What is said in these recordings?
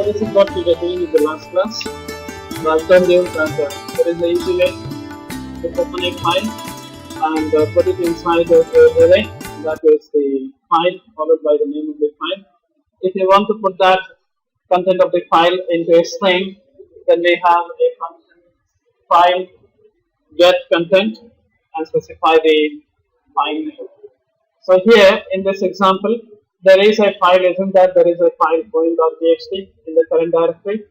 So this is what we were doing in the last class. So I've told you that there is an easy way to open a file and put it inside the array. That is the file followed by the name of the file. If you want to put that content of the file into a string, then we have a function file get content and specify the file name. So here in this example, there is a file, isn't that? There is a file going.txt in the current directory,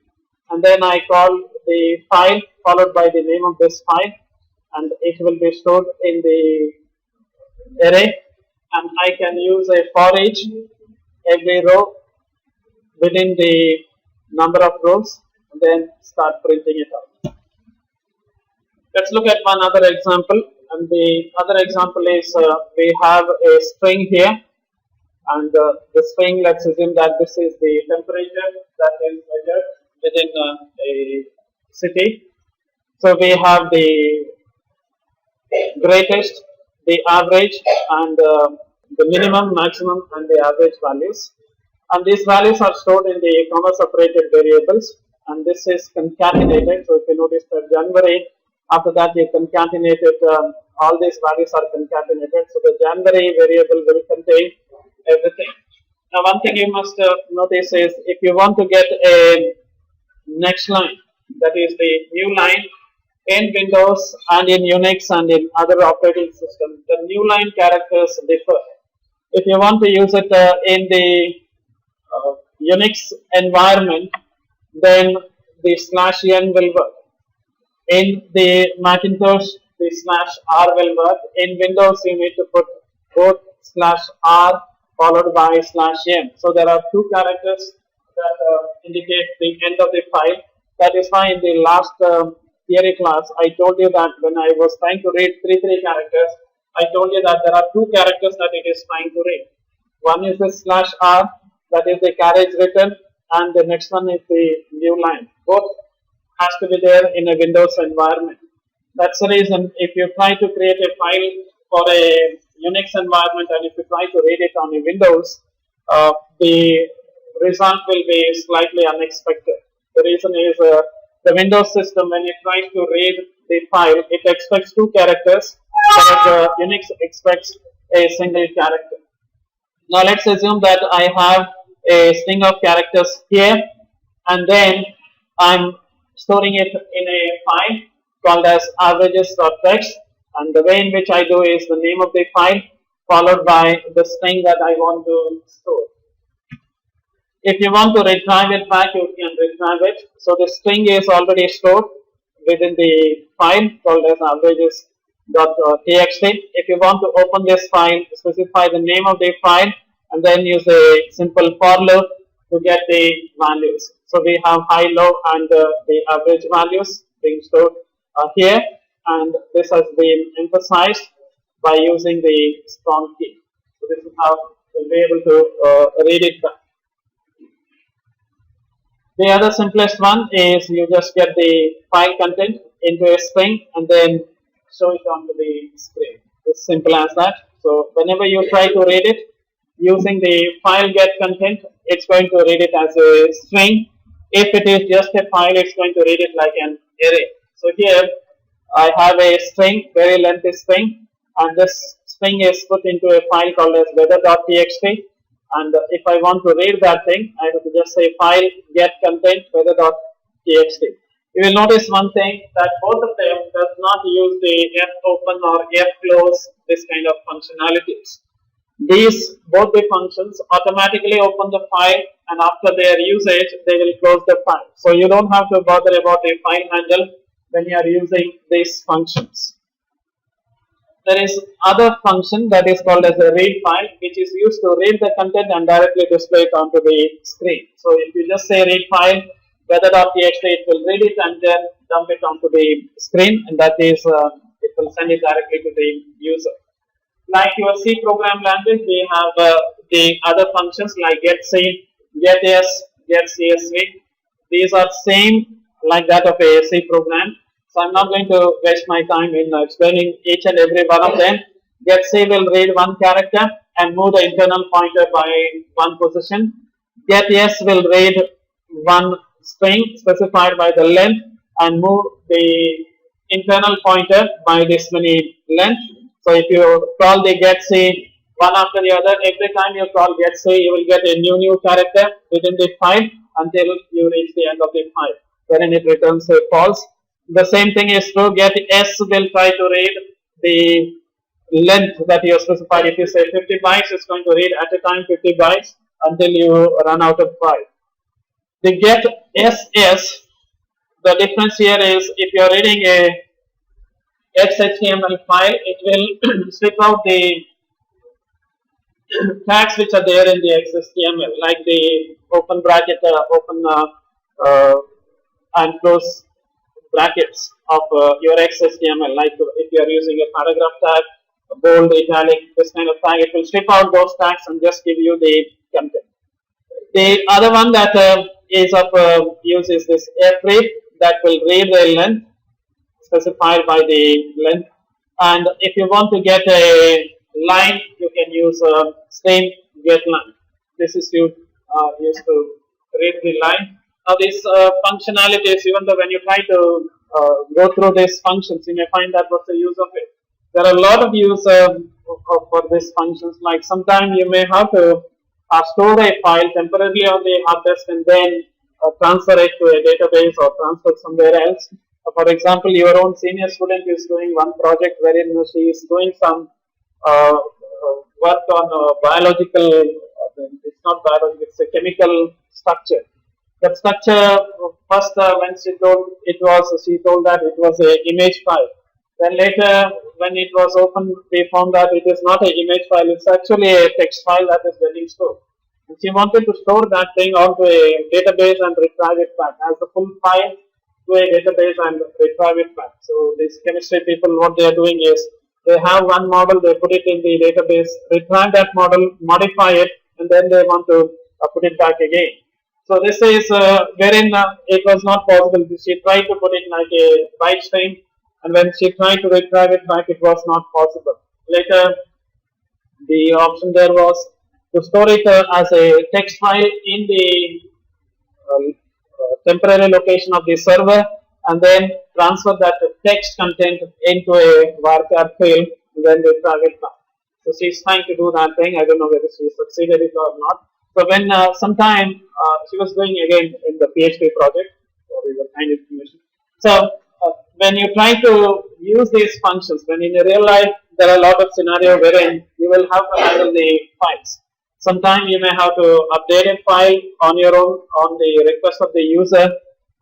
and then I call the file followed by the name of this file, and it will be stored in the array, and I can use a for each every row within the number of rows, and then start printing it out. Let's look at one other example, and the other example is we have a string here, and the string, let's assume that this is the temperature that is measured within a city. So we have the greatest, the average, and the minimum, maximum, and the average values. And these values are stored in the comma separated variables, and this is concatenated. So if you notice that January, after that you concatenated, all these values are concatenated. So the January variable will contain everything. Now one thing you must notice is if you want to get a next line, that is the new line in Windows and in Unix and in other operating systems, the new line characters differ. If you want to use it in the Unix environment, then the /n will work. In the Macintosh, the /r will work. In Windows, you need to put both /r followed by /n. So there are two characters that indicate the end of the file. That is why in the last theory class, I told you that when I was trying to read 3 characters, I told you that there are two characters that it is trying to read. One is the /r, that is the carriage written, and the next one is the new line. Both has to be there in a Windows environment. That's the reason if you try to create a file for a Unix environment and if you try to read it on a Windows, the result will be slightly unexpected. The reason is the Windows system, when it tries to read the file, it expects 2 characters, whereas Unix expects a single character. Now let's assume that I have a string of characters here, and then I'm storing it in a file called as averages.txt, and the way in which I do is the name of the file followed by the string that I want to store. If you want to retrieve it back, you can retrieve it. So the string is already stored within the file called as averages.txt. If you want to open this file, specify the name of the file and then use a simple for loop to get the values. So we have high, low, and the average values being stored here, and this has been emphasized by using the strong key. So this is how we'll be able to read it back. The other simplest one is you just get the file content into a string and then show it onto the screen. It's simple as that. So whenever you try to read it using the file get content, it's going to read it as a string. If it is just a file, it's going to read it like an array. So here I have a string, very lengthy string, and this string is put into a file called as weather.txt. And if I want to read that thing, I have to just say file get content weather.txt. You will notice one thing, that both of them does not use the fopen or fclose, this kind of functionalities. These both the functions automatically open the file, and after their usage they will close the file. So you don't have to bother about a file handle when you are using these functions. There is other function that is called as a read file, which is used to read the content and directly display it onto the screen. So if you just say read file weather.txt, it will read it and then dump it onto the screen, and that is it will send it directly to the user. Like your C program language, we have the other functions like getC, getS, getCSV. These are same like that of a C program. So I'm not going to waste my time in explaining each and every one of them. getC will read one character and move the internal pointer by one position. getS will read one string specified by the length and move the internal pointer by this many length. So if you call the get C one after the other, every time you call get C, you will get a new character within the file until you reach the end of the file, wherein it returns a false. The same thing is true. Get S will try to read the length that you have specified. If you say 50 bytes, it's going to read at a time 50 bytes until you run out of bytes. The get SS, the difference here is if you are reading a XHTML file, it will strip out the tags which are there in the XHTML, like the open bracket, and close brackets of your XHTML. Like if you are using a paragraph tag, a bold, italic, this kind of tag, it will strip out those tags and just give you the content. The other one that is of use is this fread that will read the length specified by the length. And if you want to get a line, you can use string get line. This is used to read the line. Now these functionalities, even though when you try to go through these functions, you may find that what's the use of it. There are a lot of use for these functions. Like sometimes you may have to store a file temporarily on the hard disk and then transfer it to a database or transfer somewhere else. For example, your own senior student is doing one project wherein she is doing some work on biological, it's not biological, it's a chemical structure. That structure, first when she told that it was an image file. Then later, when it was opened, we found that it is not an image file, it's actually a text file that is getting stored. And she wanted to store that thing onto a database and retrieve it back as a full file to a database and retrieve it back. So these chemistry people, what they are doing is they have one model, they put it in the database, retrieve that model, modify it, and then they want to put it back again. So this is wherein it was not possible. She tried to put it like a byte string, and when she tried to retrieve it back, it was not possible. Later, the option there was to store it as a text file in the temporary location of the server, and then transfer that text content into a varchar field, and then retrieve it back. So she's trying to do that thing. I don't know whether she succeeded it or not. So when sometime she was doing again in the PHP project, or we were kind of information. So when you try to use these functions, when in real life there are a lot of scenario wherein you will have to handle the files. Sometimes you may have to update a file on your own on the request of the user,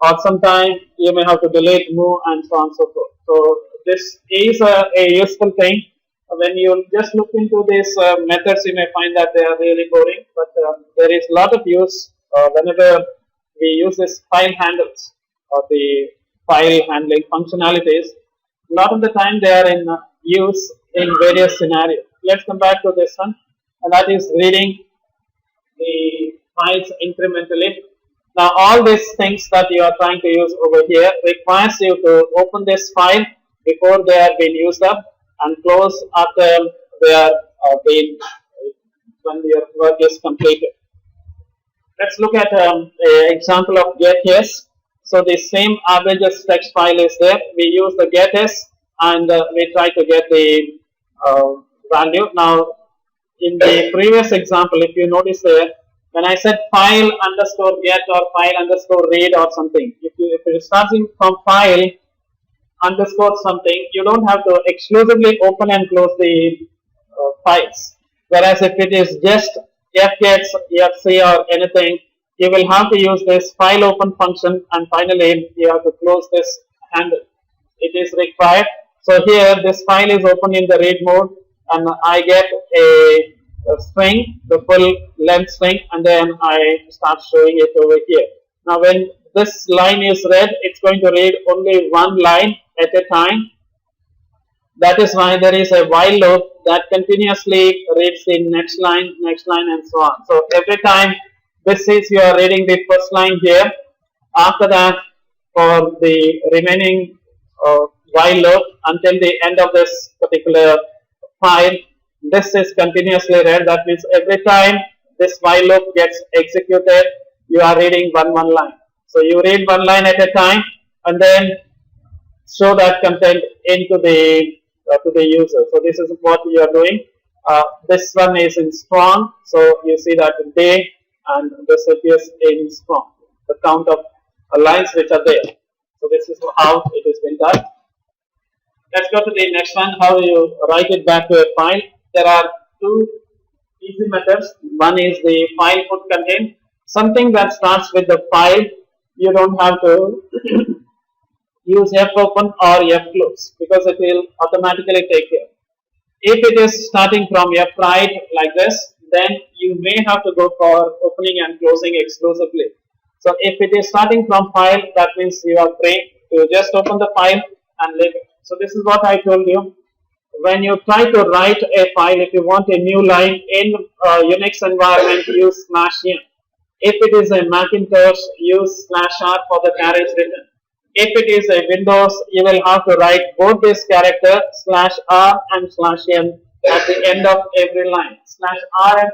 or sometimes you may have to delete, move, and so on and so forth. So this is a useful thing. When you just look into these methods, you may find that they are really boring, but there is a lot of use whenever we use this file handles or the file handling functionalities. A lot of the time they are in use in various scenarios. Let's come back to this one, and that is reading the files incrementally. Now all these things that you are trying to use over here requires you to open this file before they have been used up, and close after they are being when your work is completed. Let's look at an example of getS. So the same averages text file is there. We use the getS and we try to get the value. Now in the previous example, if you notice there, when I said file underscore get or file underscore read or something, if it is starting from file underscore something, you don't have to exclusively open and close the files. Whereas if it is just fgets, fc or anything, you will have to use this file open function, and finally you have to close this handle. It is required. So here this file is open in the read mode, and I get a string, the full length string, and then I start showing it over here. Now when this line is read, it's going to read only one line at a time. That is why there is a while loop that continuously reads the next line, and so on. So every time this is you are reading the first line here. After that, for the remaining while loop until the end of this particular file, this is continuously read. That means every time this while loop gets executed, you are reading one line. So you read one line at a time and then show that content into the to the user. So this is what you are doing. This one is in strong, so you see that day and this appears in strong. The count of lines which are there. So this is how it has been done. Let's go to the next one. How you write it back to a file? There are two easy methods. One is the file put content. Something that starts with the file, you don't have to use fopen or fclose because it will automatically take care. If it is starting from fwrite like this, then you may have to go for opening and closing exclusively. So if it is starting from file, that means you are free to just open the file and leave it. So this is what I told you. When you try to write a file, if you want a new line in Unix environment, use /n. If it is a Macintosh, use /r for the carriage written. If it is a Windows, you will have to write both this character /r and /n at the end of every line. /r and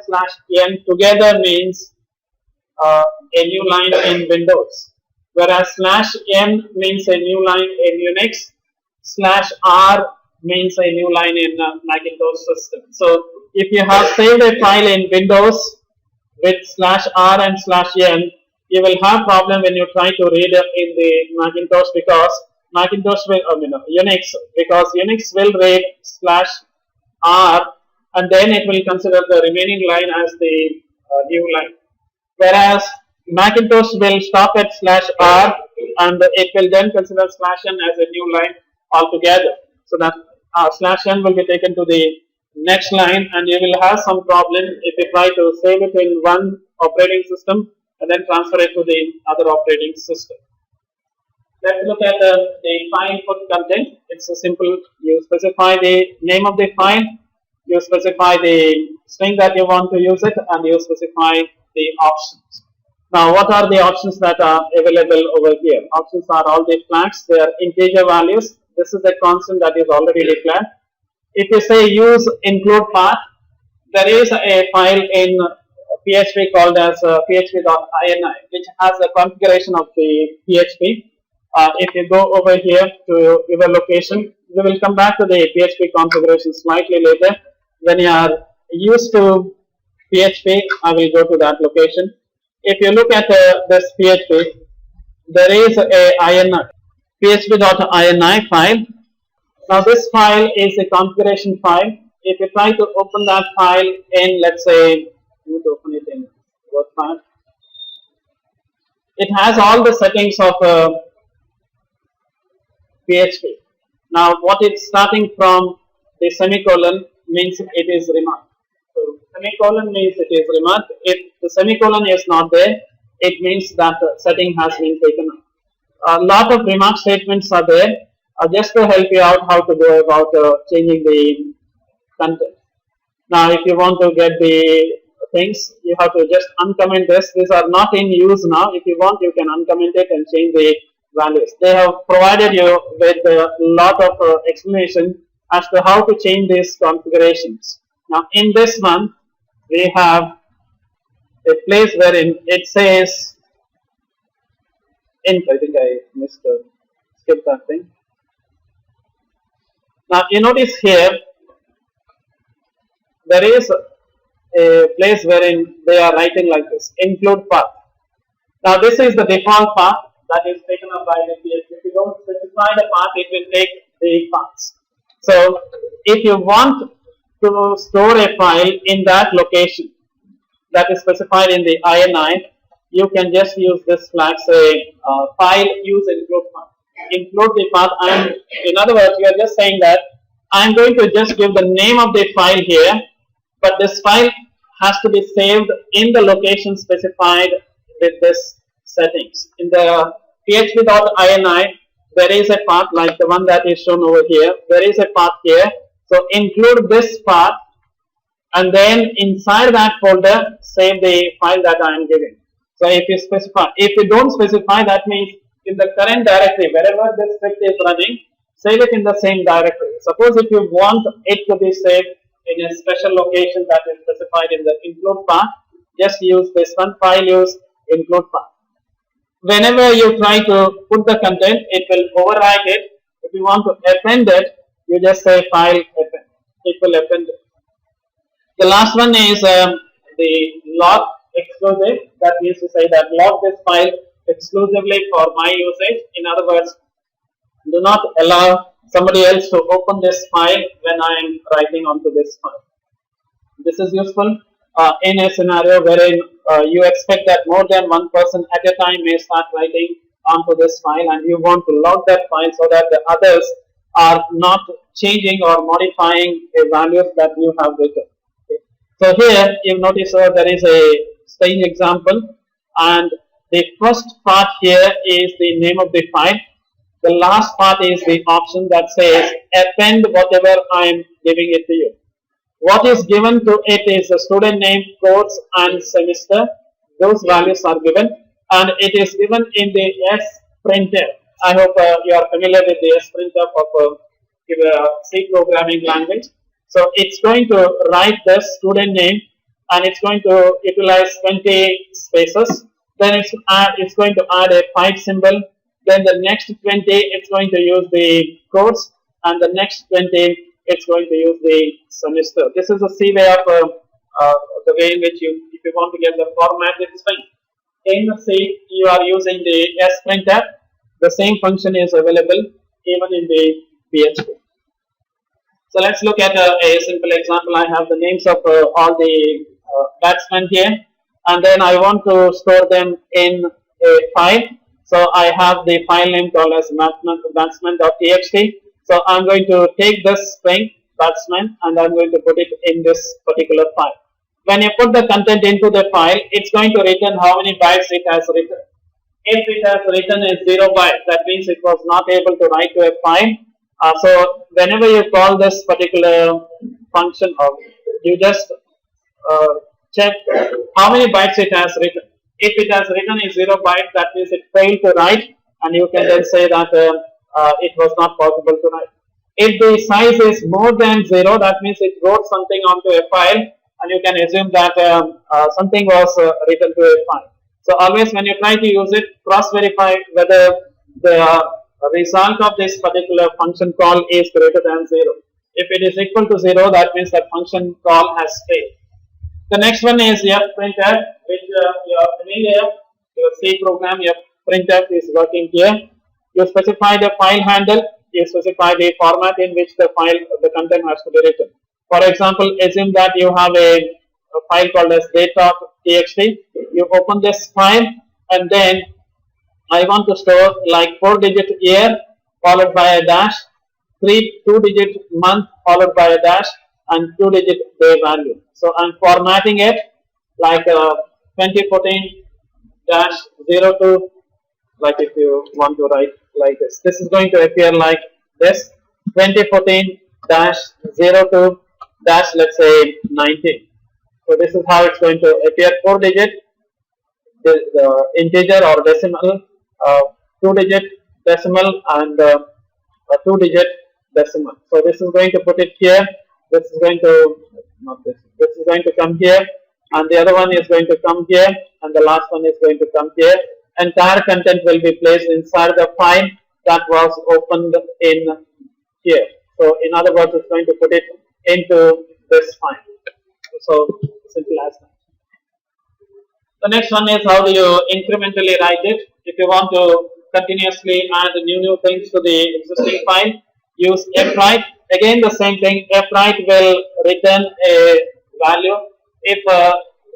/n together means a new line in Windows, whereas /n means a new line in Unix, /r means a new line in Macintosh system. So if you have saved a file in Windows with /r and /n, you will have problem when you try to read in the Macintosh because Macintosh will, Unix, because Unix will read /r and then it will consider the remaining line as the new line. Whereas Macintosh will stop at /r and it will then consider /n as a new line altogether. So that /n will be taken to the next line and you will have some problem if you try to save it in one operating system and then transfer it to the other operating system. Let's look at the file put content. It's a simple, you specify the name of the file, you specify the string that you want to use it, and you specify the options. Now, what are the options that are available over here? Options are all the flags, they are integer values. This is a constant that is already declared. If you say use include path, there is a file in PHP called as php.ini, which has a configuration of the PHP. If you go over here to your location, we will come back to the PHP configuration slightly later. When you are used to PHP, I will go to that location. If you look at this PHP, there is a ini, php.ini file. Now this file is a configuration file. If you try to open that file in, let's say, you to open it in Word file, it has all the settings of PHP. Now what it's starting from, the semicolon means it is remarked. So semicolon means it is remarked. If the semicolon is not there, it means that the setting has been taken out. A lot of remark statements are there just to help you out how to go about changing the content. Now if you want to get the things, you have to just uncomment this. These are not in use now. If you want, you can uncomment it and change the values. They have provided you with a lot of explanation as to how to change these configurations. Now in this one, we have a place wherein it says int. I think I skipped that thing. Now you notice here there is a place wherein they are writing like this, include path. Now this is the default path that is taken up by the PHP. If you don't specify the path, it will take the paths. So if you want to store a file in that location that is specified in the ini, you can just use this flag, say file use include path. Include the path, and in other words, you are just saying that I am going to just give the name of the file here, but this file has to be saved in the location specified with this settings. In the php.ini, there is a path like the one that is shown over here. There is a path here. So include this path, and then inside that folder, save the file that I am giving. So if you specify, if you don't specify, that means in the current directory, wherever this script is running, save it in the same directory. Suppose if you want it to be saved in a special location that is specified in the include path, just use this one, file use include path. Whenever you try to put the content, it will override it. If you want to append it, you just say file append. It will append it. The last one is the log exclusive. That means to say that log this file exclusively for my usage. In other words, do not allow somebody else to open this file when I am writing onto this file. This is useful in a scenario wherein you expect that more than one person at a time may start writing onto this file, and you want to log that file so that the others are not changing or modifying the values that you have written. Okay. So here you notice there is a strange example, and the first part here is the name of the file. The last part is the option that says append whatever I am giving it to you. What is given to it is a student name, course and semester. Those values are given, and it is given in the S printer. I hope you are familiar with the S printer of C programming language. So it's going to write the student name, and it's going to utilize 20 spaces. Then it's going to add a pipe symbol. Then the next 20, it's going to use the course, and the next 20, it's going to use the semester. This is a C way of the way in which if you want to get the formatted string. In C, you are using the S printer. The same function is available even in the PHP. So let's look at a simple example. I have the names of all the batsmen here, and then I want to store them in a file. So I have the file name called as batsman.txt. So I'm going to take this string batsman, and I'm going to put it in this particular file. When you put the content into the file, it's going to return how many bytes it has written. If it has written a 0 byte, that means it was not able to write to a file. So whenever you call this particular function, or you just check how many bytes it has written. If it has written a 0 byte, that means it failed to write, and you can then say that it was not possible to write. If the size is more than 0, that means it wrote something onto a file, and you can assume that something was written to a file. So always when you try to use it, cross-verify whether the result of this particular function call is greater than 0. If it is equal to 0, that means that function call has failed. The next one is your printer, which you are familiar. Your C program, your printer is working here. You specify the file handle. You specify the format in which the content has to be written. For example, assume that you have a file called as data.txt. You open this file, and then I want to store like 4-digit year followed by a dash, 2-digit month followed by a dash, and 2-digit day value. So I'm formatting it like 2014-02, like if you want to write like this. This is going to appear like this, 2014-02 dash, let's say 19. So this is how it's going to appear: 4-digit, the integer or decimal, 2-digit decimal, and a 2-digit decimal. So this is going to put it here. This is going to This is going to come here, and the other one is going to come here, and the last one is going to come here. Entire content will be placed inside the file that was opened in here. So in other words, it's going to put it into this file. So simple as that. The next one is how do you incrementally write it. If you want to continuously add new things to the existing file, use fwrite. Again the same thing, fwrite will return a value. If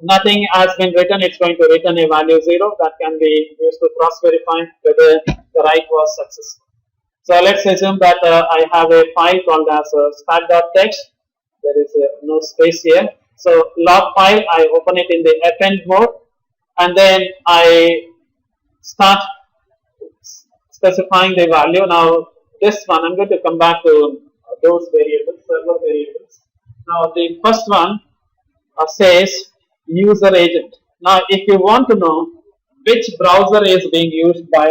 nothing has been written, it's going to return a value 0 that can be used to cross-verify whether the write was successful. So let's assume that I have a file called as start.txt. There is no space here. So log file, I open it in the append mode, and then I start specifying the value. Now this one, I'm going to come back to those variables, server variables. Now the first one says user agent. Now if you want to know which browser is being used by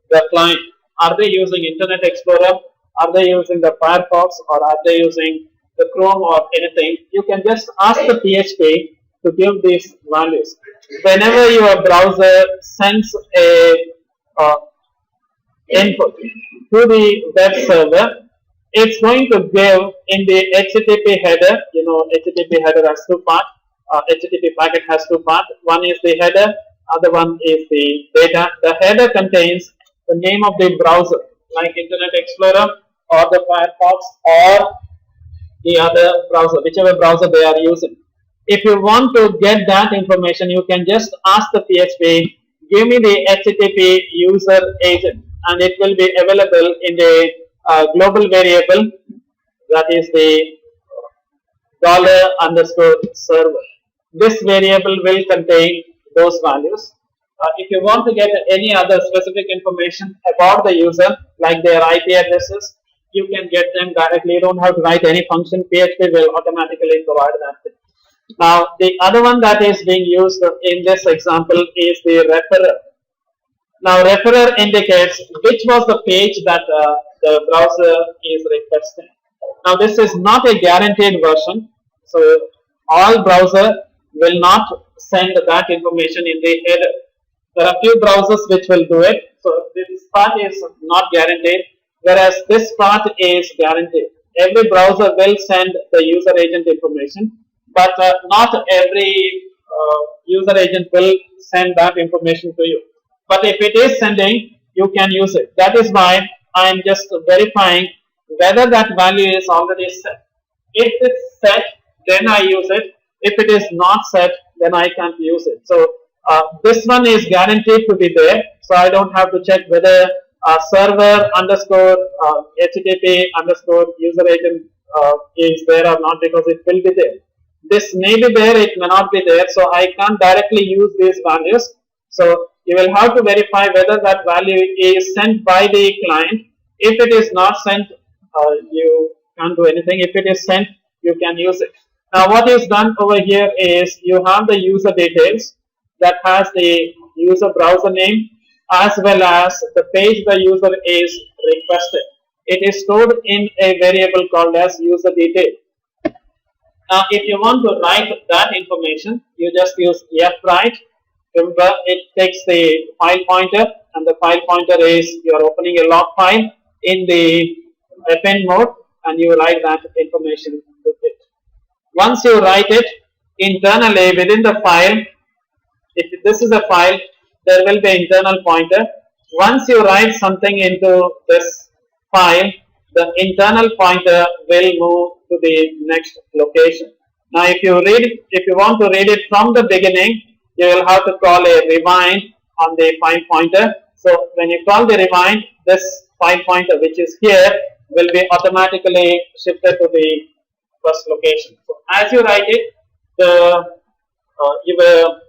the client, are they using Internet Explorer, are they using the Firefox, or are they using the Chrome or anything, you can just ask the PHP to give these values. Whenever your browser sends a input to the web server, it's going to give in the HTTP header. You know, HTTP header has two parts. HTTP packet has two parts. One is the header, other one is the data. The header contains the name of the browser, like Internet Explorer or the Firefox or the other browser, whichever browser they are using. If you want to get that information, you can just ask the PHP, give me the HTTP user agent, and it will be available in the global variable, that is the $_server. This variable will contain those values. If you want to get any other specific information about the user, like their IP addresses, you can get them directly. You don't have to write any function. PHP will automatically provide that. Now, the other one that is being used in this example is the referrer. Now, referrer indicates which was the page that the browser is requesting. Now, this is not a guaranteed version, so all browser will not send that information in the header. There are few browsers which will do it, so this part is not guaranteed, whereas this part is guaranteed. Every browser will send the user agent information, but not every user agent will send that information to you. But if it is sending, you can use it. That is why I am just verifying whether that value is already set. If it's set, then I use it. If it is not set, then I can't use it. So this one is guaranteed to be there. So I don't have to check whether server underscore HTTP underscore user agent is there or not, because it will be there. This may be there, it may not be there. So I can't directly use these values. So you will have to verify whether that value is sent by the client. If it is not sent, you can't do anything. If it is sent, you can use it. Now, what is done over here is you have the user details that has the user browser name as well as the page the user is requested. It is stored in a variable called as user detail. Now, if you want to write that information, you just use fwrite. Remember, it takes the file pointer, and the file pointer is you are opening a log file in the append mode, and you write that information with it. Once you write it, internally within the file, if this is a file, there will be internal pointer. Once you write something into this file, the internal pointer will move to the next location. Now, if you want to read it from the beginning, you will have to call a rewind on the file pointer. So when you call the rewind, this file pointer, which is here, will be automatically shifted to the first location. So as you write it, your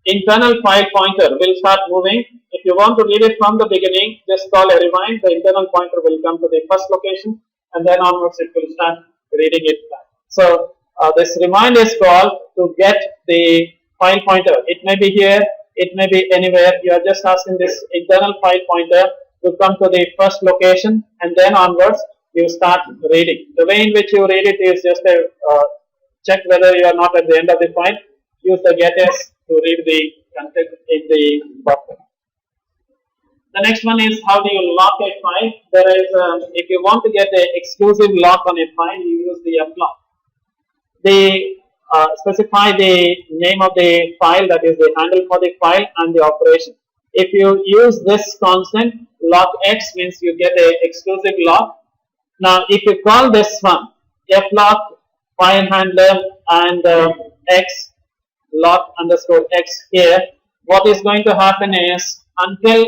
internal file pointer will start moving. If you want to read it from the beginning, just call a rewind. The internal pointer will come to the first location, and then onwards it will start reading it back. So this rewind is called to get the file pointer. It may be here, it may be anywhere. You are just asking this internal file pointer to come to the first location, and then onwards you start reading. The way in which you read it is just a check whether you are not at the end of the file. Use the getS to read the content in the buffer. The next one is how do you lock a file. There is if you want to get an exclusive lock on a file, you use the flock. They specify the name of the file, that is the handle for the file, and the operation. If you use this constant, lock x means you get an exclusive lock. Now, if you call this one flock file handler and x lock underscore x here, what is going to happen is until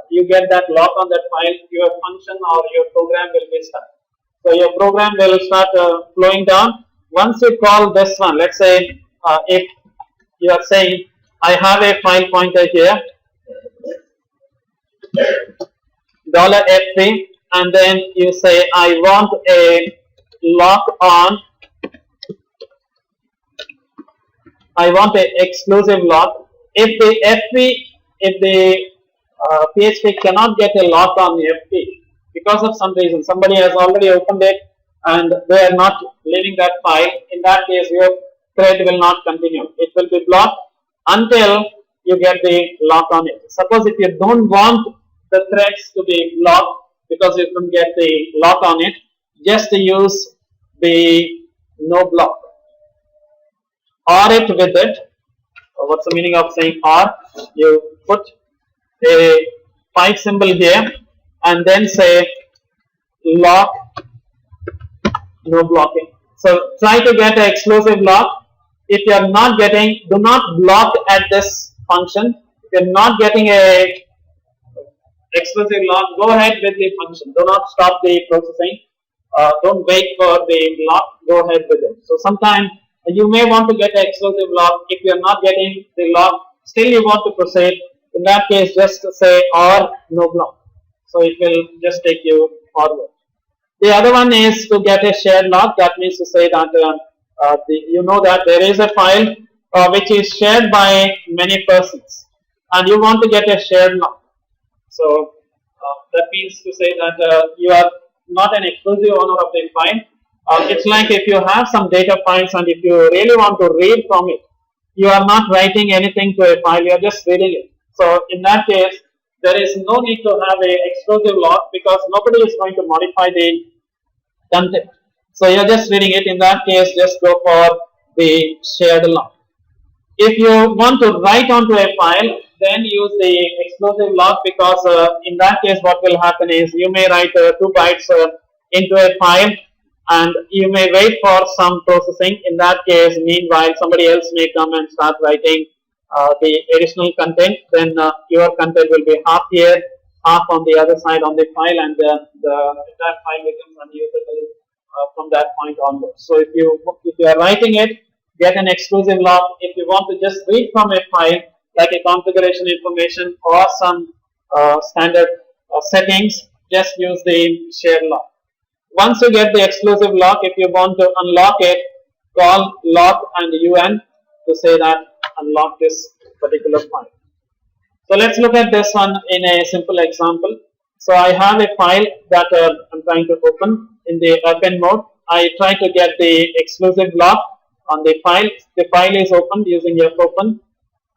you get that lock on that file, your function or your program will be stuck. So your program will start flowing down. Once you call this one, let's say if you are saying I have a file pointer here, $fp, and then you say I want a lock on, I want an exclusive lock. If the PHP cannot get a lock on the FP because of some reason, somebody has already opened it and they are not leaving that file. In that case, thread will not continue. It will be blocked until you get the lock on it. Suppose if you don't want the threads to be blocked because you can get the lock on it, just use the no block. Or it with it. What's the meaning of saying or? You put a pipe symbol here and then say lock no blocking. So try to get an exclusive lock. If you are not getting, do not block at this function. If you are not getting a exclusive lock, go ahead with the function. Do not stop the processing. Don't wait for the lock. Go ahead with it. So sometimes you may want to get an exclusive lock. If you are not getting the lock, still you want to proceed. In that case, just say or no block. So it will just take you forward. The other one is to get a shared lock. That means to say that you know that there is a file which is shared by many persons, and you want to get a shared lock. So that means to say that you are not an exclusive owner of the file. It's like if you have some data files and if you really want to read from it, you are not writing anything to a file, you are just reading it. So in that case, there is no need to have a exclusive lock because nobody is going to modify the content. So you are just reading it. In that case, just go for the shared lock. If you want to write onto a file, then use the exclusive lock because in that case, what will happen is you may write 2 bytes into a file and you may wait for some processing. In that case, meanwhile, somebody else may come and start writing the additional content. Then your content will be half here, half on the other side on the file, and the entire file becomes unusable from that point onwards. So if you are writing it, get an exclusive lock. If you want to just read from a file like a configuration information or some standard settings, just use the shared lock. Once you get the exclusive lock, if you want to unlock it, call lock and un to say that unlock this particular file. So let's look at this one in a simple example. So I have a file that I'm trying to open in the open mode. I try to get the exclusive lock on the file. The file is opened using fopen.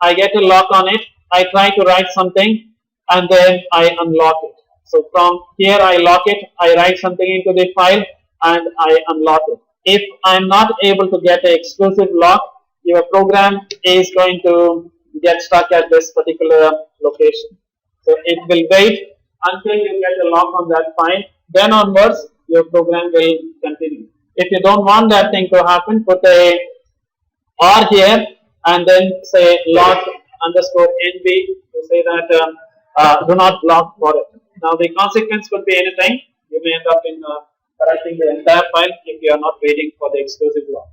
I get a lock on it. I try to write something and then I unlock it. So from here I lock it, I write something into the file and I unlock it. If I am not able to get an exclusive lock, your program is going to get stuck at this particular location. So it will wait until you get a lock on that file. Then onwards, your program will continue. If you don't want that thing to happen, put a R here and then say lock underscore NB to say that do not block for it. Now the consequence could be anything. You may end up in correcting the entire file if you are not waiting for the exclusive lock.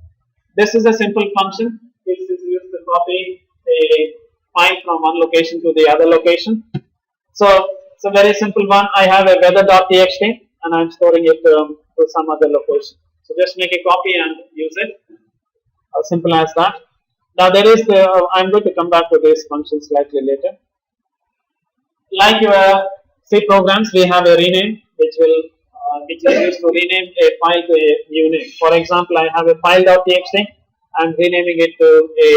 This is a simple function. This is used to copy a file from one location to the other location. So it's a very simple one. I have a weather.txt and I'm storing it to some other location. So just make a copy and use it. As simple as that. Now there is I'm going to come back to this function slightly later. Like your C programs, we have a rename which is used to rename a file to a new name. For example, I have a file.txt. I'm renaming it to a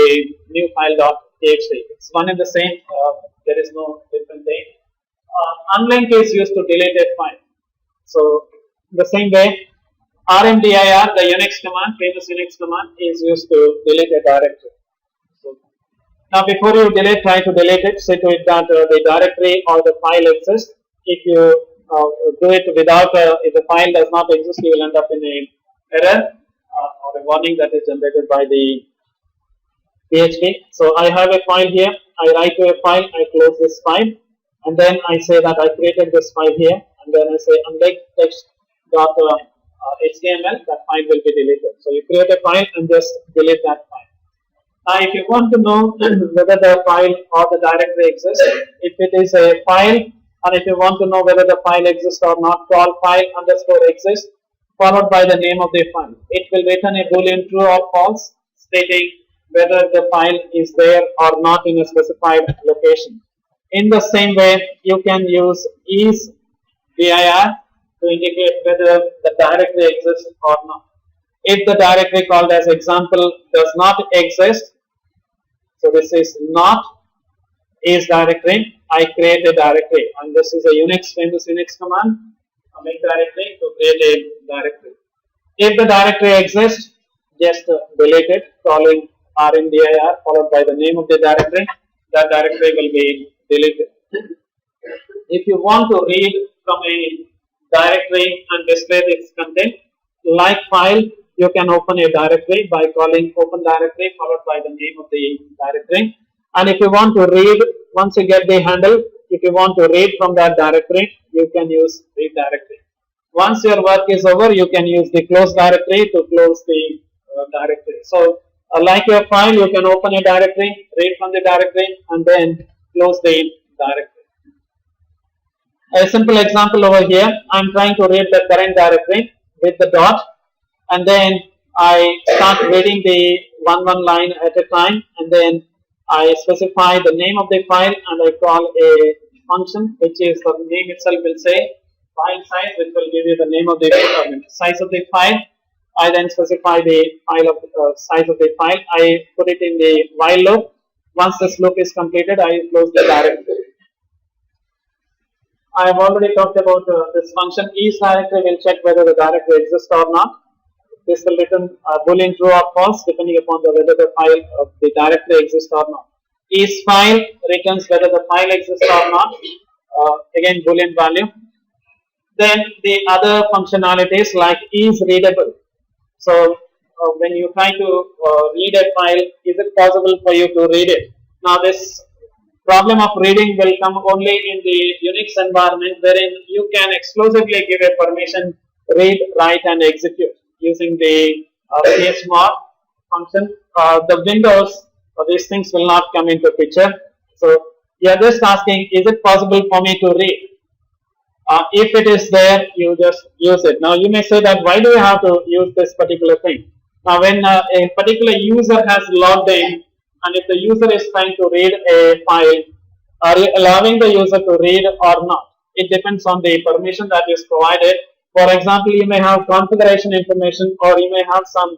new file.txt. It's one and the same. There is no different thing. Unlink is used to delete a file. So the same way, rmdir, the Unix command, famous Unix command, is used to delete a directory. So now before you delete, try to delete it. Say to it that the directory or the file exists. If you do it without, if the file does not exist, you will end up in an error or a warning that is generated by the PHP. So I have a file here. I write to a file. I close this file, and then I say that I created this file here, and then I say unlike text.html, that file will be deleted. So you create a file and just delete that file. Now, if you want to know whether the file or the directory exists, if it is a file, and if you want to know whether the file exists or not, call file underscore exist followed by the name of the file. It will return a boolean true or false stating whether the file is there or not in a specified location. In the same way, you can use is dir to indicate whether the directory exists or not. If the directory called as example does not exist, so this is not is directory, I create a directory, and this is a famous Unix command, make directory to create a directory. If the directory exists, just delete it, calling rmdir followed by the name of the directory. That directory will be deleted. If you want to read from a directory and display its content, like file, you can open a directory by calling open directory followed by the name of the directory. And if you want to read, once you get the handle, if you want to read from that directory, you can use read directory. Once your work is over, you can use the close directory to close the directory. So, like your file, you can open a directory, read from the directory, and then close the directory. A simple example over here, I am trying to read the current directory with the dot, and then I start reading the one line at a time, and then I specify the name of the file, and I call a function, which is the name itself will say file size, which will give you the name of the size of the file. I then specify the file of size of the file. I put it in the while loop. Once this loop is completed, I close the directory. I have already talked about this function. Each directory will check whether the directory exists or not. This will return boolean true or false depending upon whether the file of the directory exists or not. Each file returns whether the file exists or not. Again, boolean value. Then the other functionalities like is readable. So when you try to read a file, is it possible for you to read it? Now this problem of reading will come only in the Unix environment, wherein you can exclusively give a permission read, write, and execute using the chmod function. The Windows, these things will not come into picture. So you are just asking, is it possible for me to read? If it is there, you just use it. Now you may say that why do you have to use this particular thing? Now when a particular user has logged in, and if the user is trying to read a file, are you allowing the user to read or not? It depends on the permission that is provided. For example, you may have configuration information, or you may have some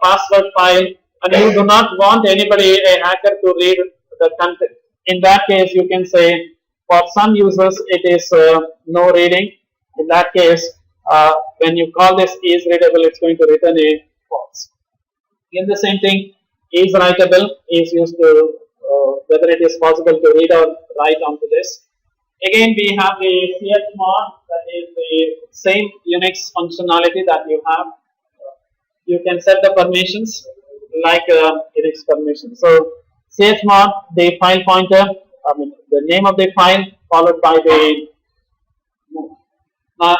password file, and you do not want anybody, a hacker, to read the content. In that case, you can say for some users it is no reading. In that case, when you call this is readable, it's going to return a false. In the same thing, is writable is used to whether it is possible to read or write onto this. Again, we have the chmod, that is the same Unix functionality that you have. You can set the permissions like Unix permission. So chmod, the file pointer, the name of the file followed by the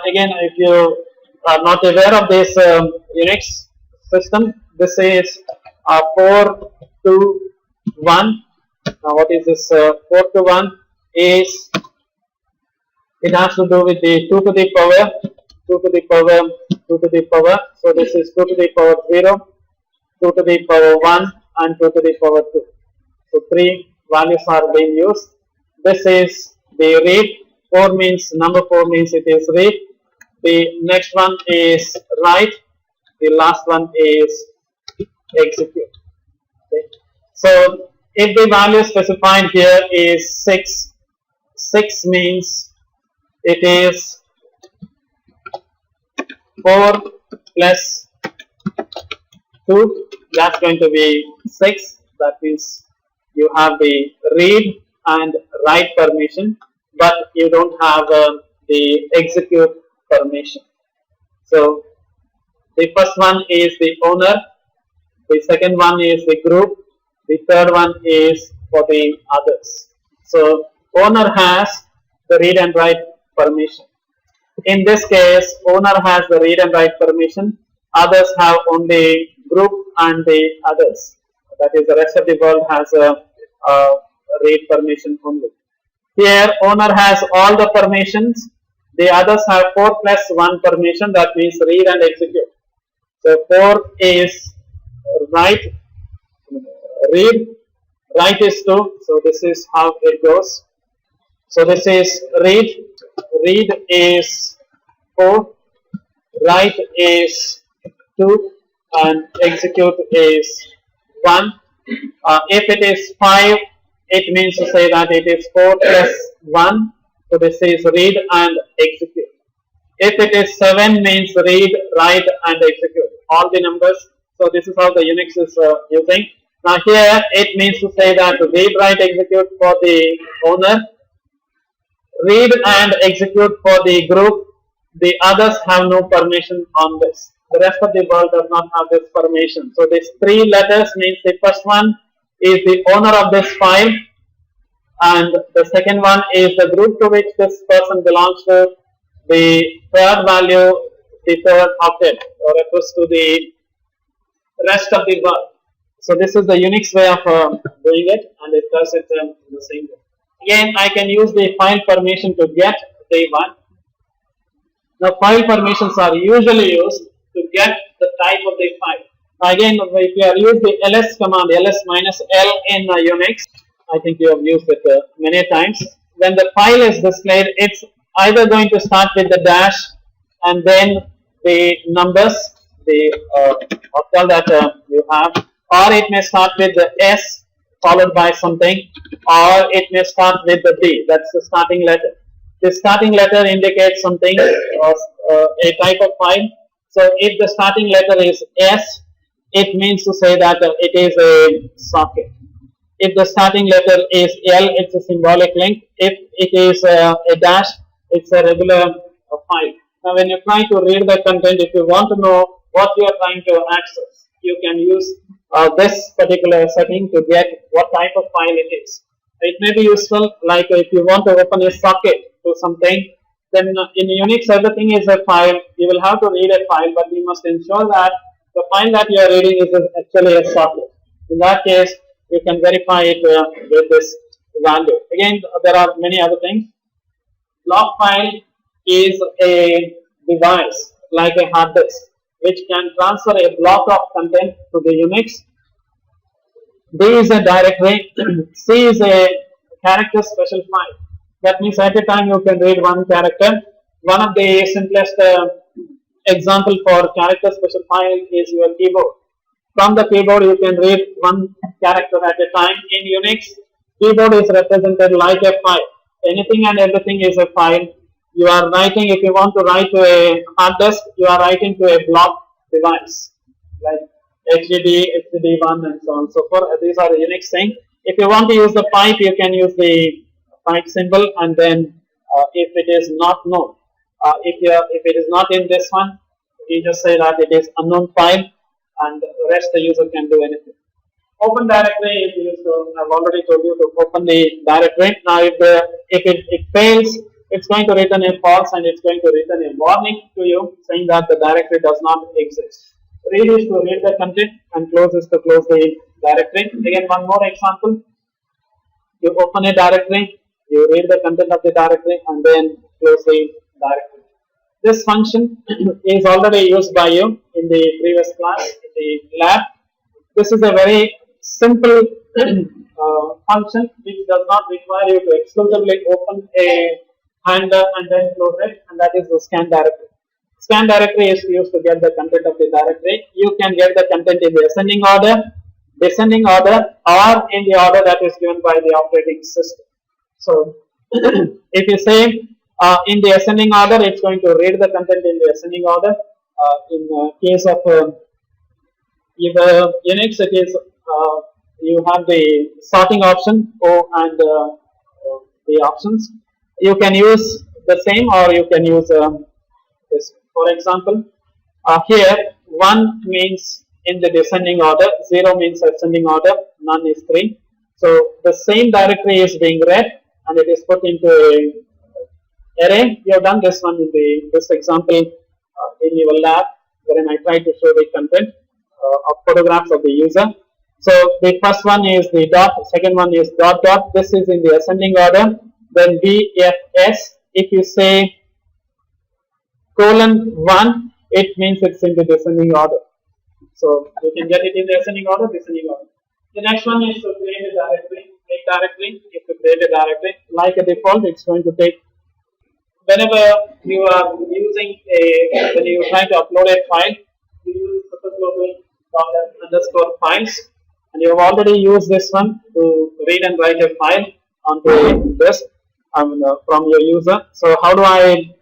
again, if you are not aware of this Unix system, this is 4 to 1. Now what is this 4 to 1 is, it has to do with the 2 to the power, 2 to the power, 2 to the power. So this is 2 to the power 0, 2 to the power 1, and 2 to the power 2. So 3 values are being used. This is the read. 4 means, number 4 means it is read. The next one is write. The last one is execute. Okay. So if the value specified here is 6, 6 means it is 4 plus 2, that's going to be 6. That means you have the read and write permission, but you don't have the execute permission. So the first one is the owner, the second one is the group, the third one is for the others. So owner has the read and write permission. In this case, owner has the read and write permission, others have only group and the others. That is, the rest of the world has a read permission only. Here owner has all the permissions, the others have 4 plus 1 permission, that means read and execute. So 4 is write, read, write is 2, so this is how it goes. So this is read, read is 4, write is 2, and execute is 1. If it is 5, it means to say that it is 4 plus 1. So this is read and execute. If it is 7 means read, write and execute all the numbers. So this is how the Unix is using. Now here it means to say that read, write, execute for the owner, read and execute for the group. The others have no permission on this. The rest of the world does not have this permission. So these 3 letters means the first one is the owner of this file, and the second one is the group to which this person belongs to. The third value, the third octet, refers to the rest of the world. So this is the Unix way of doing it, and it does it in the same way. Again, I can use the file permission to get the one. Now, file permissions are usually used to get the type of the file. Now, again, if you are using the ls command, ls minus l in Unix, I think you have used it many times. When the file is displayed, it's either going to start with the dash and then the numbers, the octal that you have, or it may start with the S followed by something, or it may start with the D, that's the starting letter. The starting letter indicates something, a type of file. So if the starting letter is S, it means to say that it is a socket. If the starting letter is L, it's a symbolic link. If it is a dash, it's a regular file. Now when you try to read the content, if you want to know what you are trying to access, you can use this particular setting to get what type of file it is. It may be useful, like if you want to open a socket to something, then in Unix everything is a file. You will have to read a file, but you must ensure that the file that you are reading is actually a socket. In that case, you can verify it with this value. Again, there are many other things. Block file is a device like a hard disk which can transfer a block of content to the Unix. D is a directory. C is a character special file. That means at a time you can read one character. One of the simplest example for character special file is your keyboard. From the keyboard you can read one character at a time. In Unix, keyboard is represented like a file. Anything and everything is a file. You are writing, if you want to write to a hard disk, you are writing to a block device like HDD, HDD1 and so on and so forth. These are the Unix thing. If you want to use the pipe, you can use the pipe symbol, and then if it is not known, if it is not in this one, you just say that it is unknown file, and the rest the user can do anything. Open directory is used to, I've already told you to open the directory. Now if it fails, it's going to return a false, and it's going to return a warning to you saying that the directory does not exist. Read is to read the content, and close is to close the directory. Again, one more example. You open a directory, you read the content of the directory, and then close the directory. This function is already used by you in the previous class, in the lab. This is a very simple function which does not require you to exclusively open a handler and then close it, and that is the scan directory. Scan directory is used to get the content of the directory. You can get the content in the ascending order, descending order, or in the order that is given by the operating system. So, if you say in the ascending order, it's going to read the content in the ascending order. In case of Unix, it is you have the sorting option and the options. You can use the same, or you can use this. For example, here 1 means in the descending order, 0 means ascending order, none is 3. So the same directory is being read, and it is put into a array. You have done this one in this example in your lab, wherein I try to show the content of photographs of the user. So the first one is the dot, second one is dot dot. This is in the ascending order. Then BFS. If you say :1, it means it's in the descending order. So you can get it in the ascending order, descending order. The next one is to create a directory. Make directory. If you create a directory, like a default, it's going to take. Whenever you are using when you are trying to upload a file, you use the superglobal files, and you have already used this one to read and write a file onto this from your user. So how do I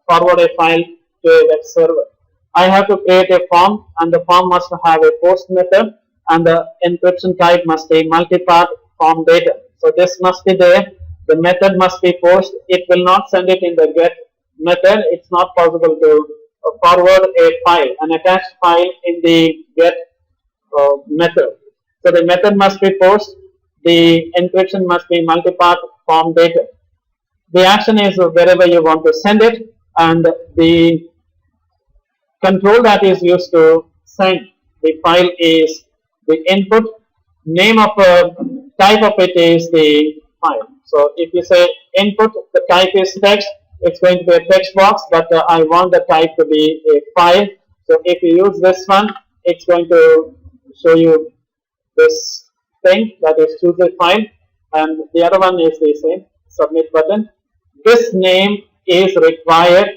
forward a file to a web server? I have to create a form, and the form must have a post method, and the encryption type must be multi-part form data. So this must be there. The method must be post. It will not send it in the get method. It's not possible to forward a file, an attached file in the get method. So the method must be post. The encryption must be multi-part form data. The action is wherever you want to send it, and the control that is used to send the file is the input. Name of type of it is the file. So if you say input, the type is text, it's going to be a text box, but I want the type to be a file. So if you use this one, it's going to show you this thing, that is choose a file, and the other one is the same submit button. This name is required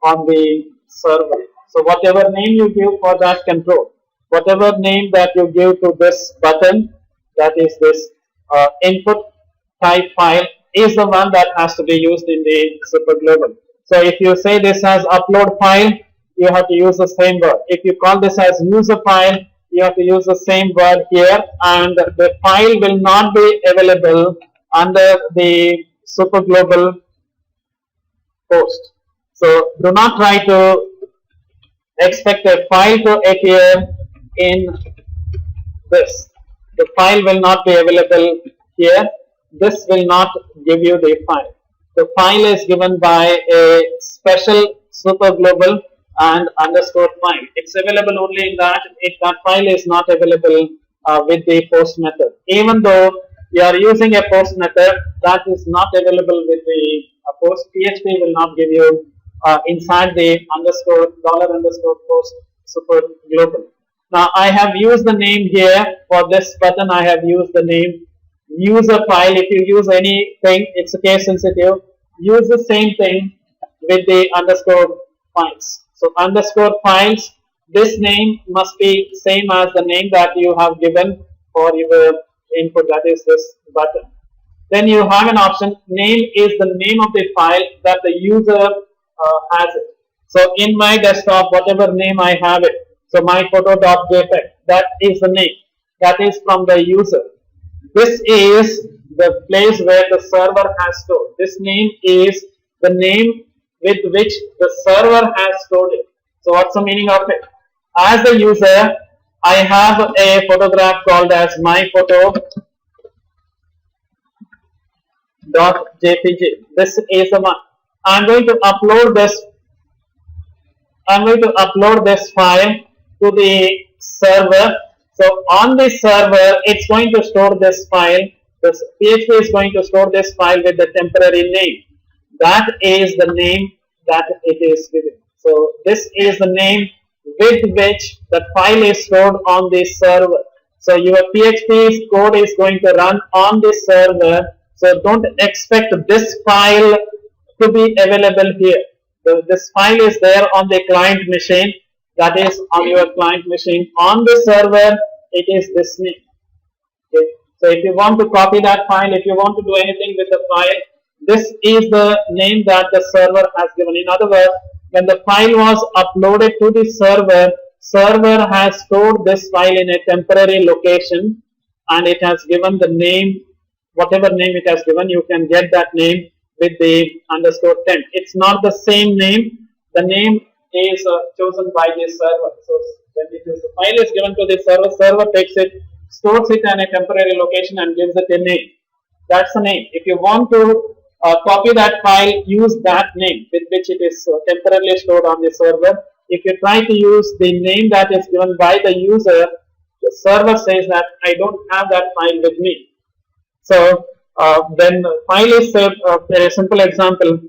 on the server. So whatever name you give for that control, whatever name that you give to this button, that is this input type file, is the one that has to be used in the superglobal. So if you say this as upload file, you have to use the same word. If you call this as user file, you have to use the same word here, and the file will not be available under the superglobal post. So do not try to expect a file to appear in this. The file will not be available here. This will not give you the file. The file is given by a special superglobal and underscore file. It's available only in that. If that file is not available with the post method, even though you are using a post method, that is not available with the post. PHP will not give you inside the $_ post superglobal. Now I have used the name here for this button. I have used the name user file. If you use anything, it's case sensitive. Use the same thing with the underscore files. So underscore files, this name must be same as the name that you have given for your input, that is this button. Then you have an option, name is the name of the file that the user has it. So in my desktop, whatever name I have it, so my photo.jpg, that is the name, that is from the user. This is the place where the server has stored. This name is the name with which the server has stored it. So what's the meaning of it? As a user, I have a photograph called as my photo.jpg. This is the one. I'm going to upload this file to the server. So on the server, it's going to store this file. This PHP is going to store this file with the temporary name. That is the name that it is given. So this is the name with which the file is stored on the server. So your PHP code is going to run on the server. So don't expect this file to be available here. So this file is there on the client machine. That is on your client machine. On the server, it is this name. Okay. So if you want to copy that file, if you want to do anything with the file, this is the name that the server has given. In other words, when the file was uploaded to the server has stored this file in a temporary location, and it has given the name, whatever name it has given, you can get that name with the underscore temp. It's not the same name. The name is chosen by the server. So when the file is given to the server takes it, stores it in a temporary location and gives it a name. That's the name. If you want to copy that file, use that name with which it is temporarily stored on the server. If you try to use the name that is given by the user, the server says that I don't have that file with me. So when the file is saved, a simple example,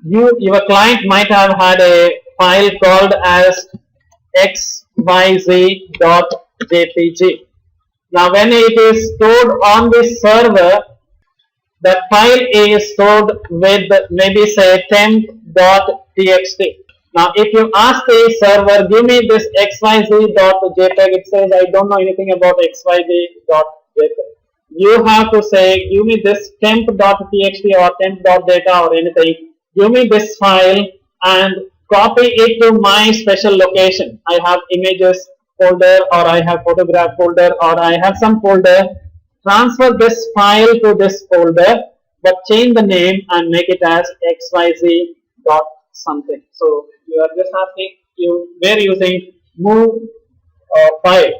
your client might have had a file called as xyz.jpg. Now when it is stored on the server, the file is stored with maybe say temp.txt. Now, if you ask the server, give me this xyz.jpg, it says I don't know anything about xyz.jpg. You have to say, give me this temp.txt or temp.data or anything. Give me this file and copy it to my special location. I have images folder, or I have photograph folder, or I have some folder. Transfer this file to this folder, but change the name and make it as xyz dot something. So you are just asking, we're using move file.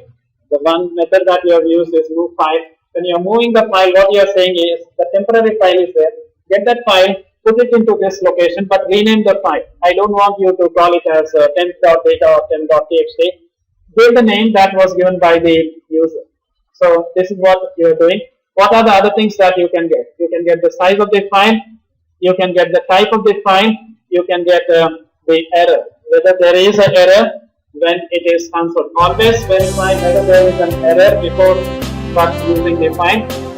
The one method that you have used is move file. When you are moving the file, what you are saying is the temporary file is there. Get that file, put it into this location, but rename the file. I don't want you to call it as temp.data or temp.txt. Give the name that was given by the user. So this is what you are doing. What are the other things that you can get? You can get the size of the file. You can get the type of the file. You can get the error, whether there is an error when it is answered. Always verify whether there is an error before start using the file.